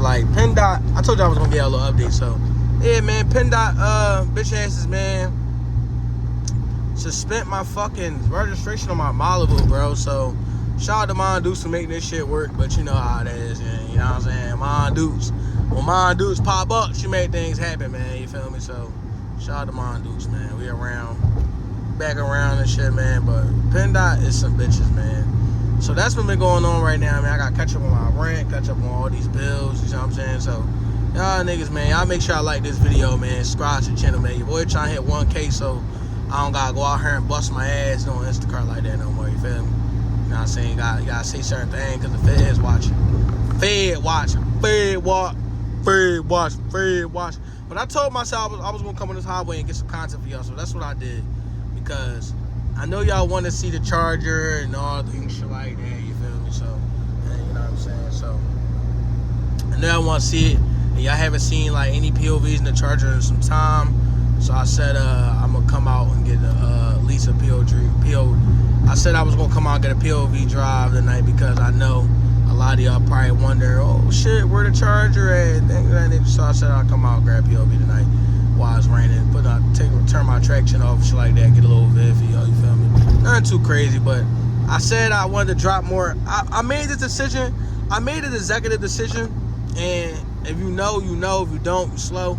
man, like PennDOT, I told you I was gonna get a little update, so yeah, man, PennDOT, bitch asses, man, suspend my fucking registration on my Malibu, bro. So shout out to Mon Dukes to make this shit work, but you know how it is, man. You know what I'm saying? Mon Dukes, when Mon Dukes pop up, she made things happen, man. You feel me? So shout out to Mon Dukes, man. We back around and shit, man. But PennDOT is some bitches, man. So that's what's been going on right now, man. I got to catch up on my rent, catch up on all these bills, you know what I'm saying? So y'all niggas, man, y'all make sure y'all like this video, man. Subscribe to the channel, man. Your boy trying to hit 1K, so I don't gotta go out here and bust my ass doing Instacart like that no more, you feel me? You know what I'm saying? You gotta say certain things because the Fed's watching. Fed watch. But I told myself I was gonna come on this highway and get some content for y'all, so that's what I did. Because I know y'all want to see the Charger and all things shit like that, you feel me? So, you know what I'm saying? So, I know y'all want to see it, and y'all haven't seen like any POVs in the Charger in some time. So I said I'm gonna come out and get at least a I said I was gonna come out and get a POV drive tonight because I know a lot of y'all probably wonder, oh shit, where the Charger at? So I said I'll come out and grab POV tonight while it's raining. Turn my traction off, shit like that. Get a little vid for y'all. You feel me? Nothing too crazy, but I said I wanted to drop more. I made this decision. I made an executive decision, and if you know, you know. If you don't, you slow.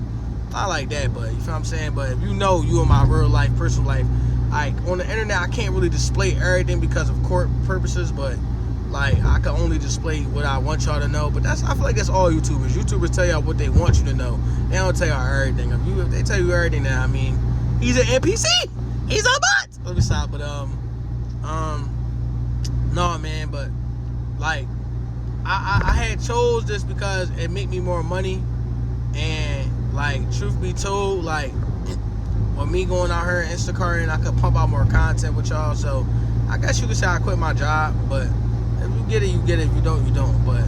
Not like that, but you feel what I'm saying? But if you know you in my real life, personal life, like on the internet, I can't really display everything because of court purposes, but like I can only display what I want y'all to know. But I feel like that's all YouTubers. YouTubers tell y'all what they want you to know. They don't tell y'all everything. If they tell you everything, then I mean, he's an NPC. He's a bot. Let me stop. But no, man. But like, I had chose this because it make me more money, and like, truth be told, like, with me going out here in Instacart, and I could pump out more content with y'all. So I guess you could say I quit my job, but if you get it, you get it. If you don't, you don't. But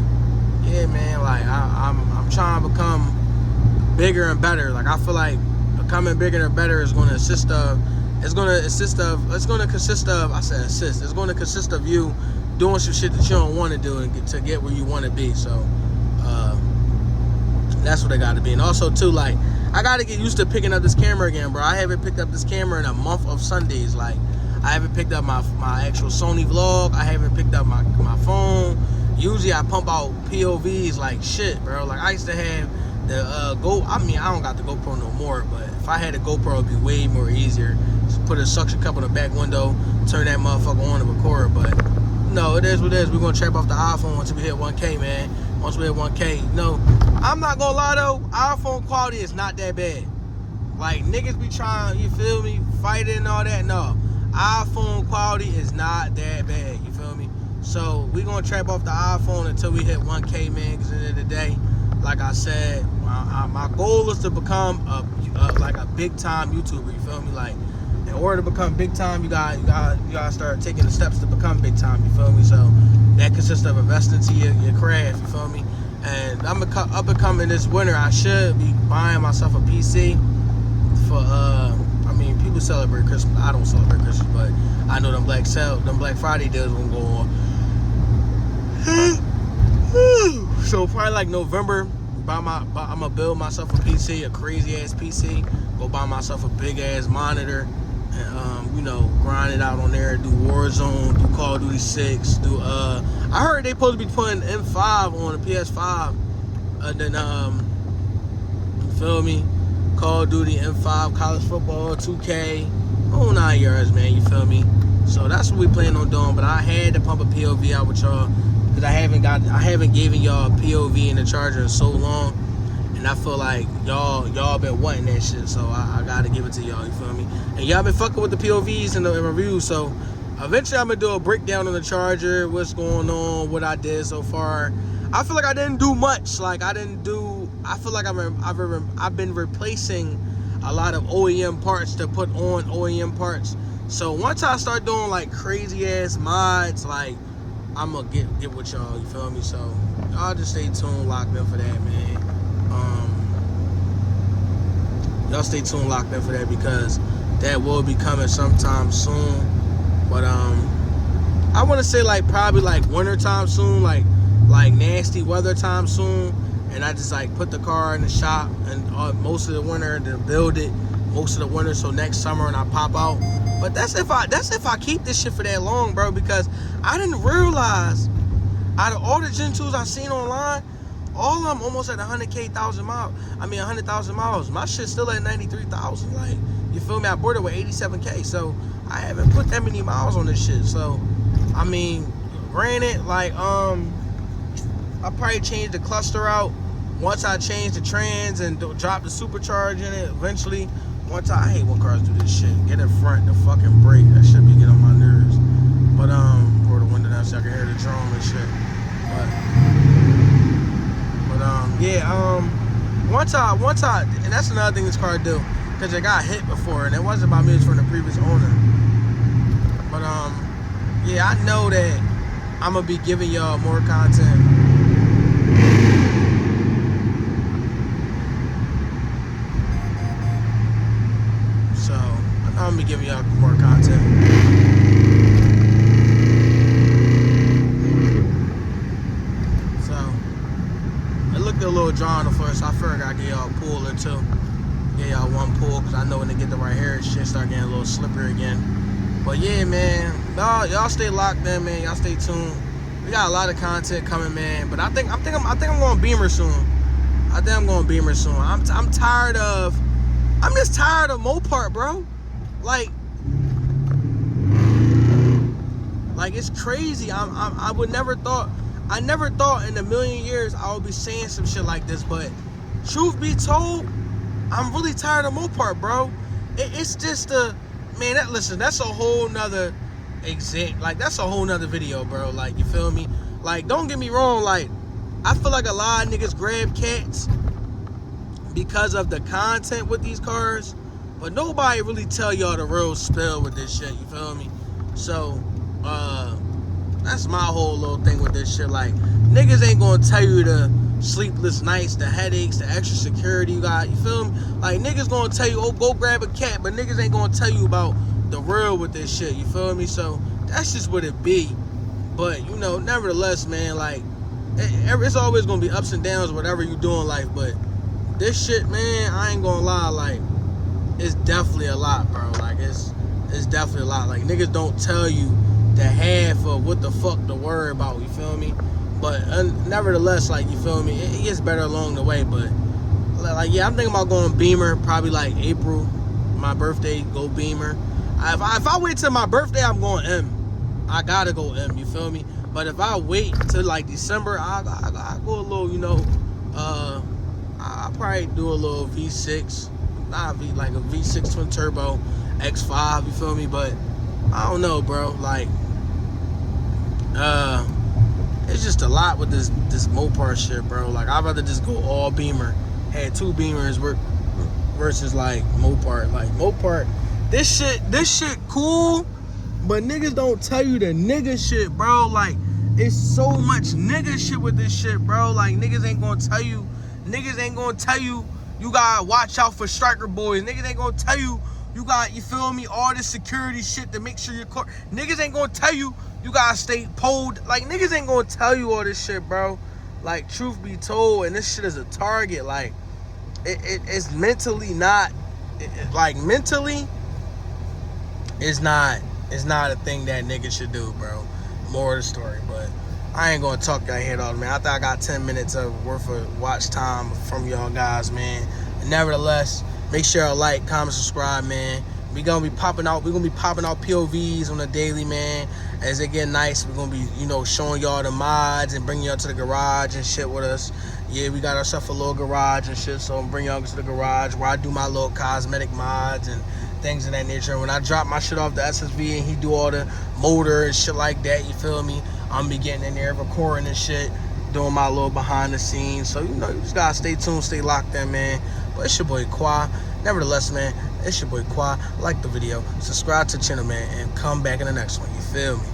yeah, man, like I'm trying to become bigger and better. Like I feel like becoming bigger and better is going to consist of It's going to consist of you doing some shit that you don't want to do and to get where you want to be. So that's what I got to be. And also too, like, I got to get used to picking up this camera again, bro. I haven't picked up this camera in a month of Sundays. Like, I haven't picked up my actual Sony vlog. I haven't picked up my phone. Usually I pump out POVs like shit, bro. Like I used to have the I don't got the GoPro no more, but if I had a GoPro, it'd be way more easier. Just put a suction cup on the back window, turn that motherfucker on and record. But no, it is what it is. We're gonna trap off the iPhone until we hit 1K, man. Once we hit 1K, no, I'm not gonna lie though, iPhone quality is not that bad. Like niggas be trying, you feel me, fighting and all that. No, iPhone quality is not that bad. You feel me? So we gonna trap off the iPhone until we hit 1K, man. Cause at the end of the day, like I said, my goal is to become like a big time YouTuber. You feel me? Like, in order to become big time, you gotta start taking the steps to become big time. You feel me? So that consists of investing to your craft. You feel me? And I'm up and coming this winter. I should be buying myself a PC for I mean, people celebrate Christmas. I don't celebrate Christmas, but I know them Black Friday deals gonna go on. So probably like November, I'm gonna build myself a PC, a crazy ass PC. Go buy myself a big ass monitor, and you know, grind it out on there. Do Warzone, do Call of Duty 6. I heard they supposed to be putting M5 on the PS5. Then you feel me? Call of Duty, M5, college football, 2K, whole 9 yards, man. You feel me? So that's what we plan on doing. But I had to pump a POV out with y'all because I haven't given y'all a POV in the Charger in so long, and I feel like y'all been wanting that shit. So I gotta give it to y'all. You feel me? And y'all been fucking with the POVs and the reviews. So eventually I'm gonna do a breakdown on the Charger, what's going on, what I did so far. I feel like I didn't do much. Like I feel like I've been replacing a lot of OEM parts to put on OEM parts. So once I start doing like crazy ass mods, like I'm gonna get with y'all. You feel me? So y'all just stay tuned, locked in for that, man. Y'all stay tuned, locked in for that, because that will be coming sometime soon. But I want to say like probably like winter time soon, like nasty weather time soon. and I just like put the car in the shop and most of the winter to build it, most of the winter, so next summer and I pop out. But that's if I keep this shit for that long, bro, because I didn't realize out of all the Gen 2s I seen online, all of them almost at 100,000 miles. I mean 100,000 miles. My shit's still at 93,000. Like, you feel me? I bought it with 87K, so I haven't put that many miles on this shit. So, I mean, granted, like, I'll probably change the cluster out once I change the trans and drop the supercharger in it eventually. I hate when cars do this shit. Get in front, the fucking brake. That shit be getting on my nerves. But, roll the window down so I can hear the drone and shit. Once I, and that's another thing this car do, because it got hit before, and it wasn't by me, it was from the previous owner. But, yeah, I know that I'm going to be giving y'all more content. So, I know I'm going to be giving y'all more content. A little draw on the floor, so I figured I'd get y'all a pull or two. Get y'all one pull, because I know when they get the right hair, shit start getting a little slippery again. But yeah, man, y'all stay locked in, man. Y'all stay tuned. We got a lot of content coming, man. But I think I'm going Beamer soon. I'm tired of. I'm just tired of Mopar, bro. Like it's crazy. I never thought in a million years I would be saying some shit like this, but truth be told, I'm really tired of Mopar, bro. It's just man, that's a whole nother that's a whole nother video, bro. Like, you feel me? Like, don't get me wrong, like, I feel like a lot of niggas grab cats because of the content with these cars, but nobody really tell y'all the real spill with this shit, you feel me? So, that's my whole little thing with this shit. Like, niggas ain't gonna tell you the sleepless nights, the headaches, the extra security you got, you feel me? Like, niggas gonna tell you, oh, go grab a cat, but niggas ain't gonna tell you about the real with this shit, you feel me? So, that's just what it be. But, you know, nevertheless, man, like, it's always gonna be ups and downs, whatever you do in life, but this shit, man, I ain't gonna lie, like, it's definitely a lot, bro. Like, it's definitely a lot. Like, niggas don't tell you the half of what the fuck to worry about, you feel me? But nevertheless, like, you feel me, it gets better along the way. But like, yeah, I'm thinking about going Beamer probably like April, my birthday, go Beamer. If I wait till my birthday, I'm going M. I gotta go M, you feel me? But if I wait till like December, I go a little, you know, I'll probably do a little V6, like a V6 twin turbo X5, you feel me? But I don't know, bro. Like, it's just a lot with this Mopar shit, bro. Like, I'd rather just go all Beamer, had two Beamers versus like Mopar. Like, Mopar, this shit cool, but niggas don't tell you the nigga shit, bro. Like, it's so much nigga shit with this shit, bro. Like, niggas ain't gonna tell you you gotta watch out for striker boys. Niggas ain't gonna tell you got, you feel me, all this security shit to make sure your car. Niggas ain't gonna tell you gotta stay pulled. Like, niggas ain't gonna tell you all this shit, bro. Like, truth be told, and this shit is a target. Like, it's mentally not, like, mentally, it's not a thing that niggas should do, bro. More of the story, but I ain't gonna talk y'all head off, man. I think I got 10 minutes of worth of watch time from y'all guys, man. And nevertheless, make sure y'all like, comment, subscribe, man. We're gonna be popping out POVs on the daily, man. As it get nice, we're gonna be, you know, showing y'all the mods and bringing y'all to the garage and shit with us. Yeah, we got ourselves a little garage and shit, so I'm bringing y'all to the garage where I do my little cosmetic mods and things of that nature. When I drop my shit off the SSV and he do all the motor and shit like that, you feel me? I'm be getting in there recording and shit, doing my little behind the scenes. So, you know, you just gotta stay tuned, stay locked in, man. But it's your boy Qua. Nevertheless, man, it's your boy Qua. Like the video, subscribe to the channel, man, and come back in the next one. You feel me?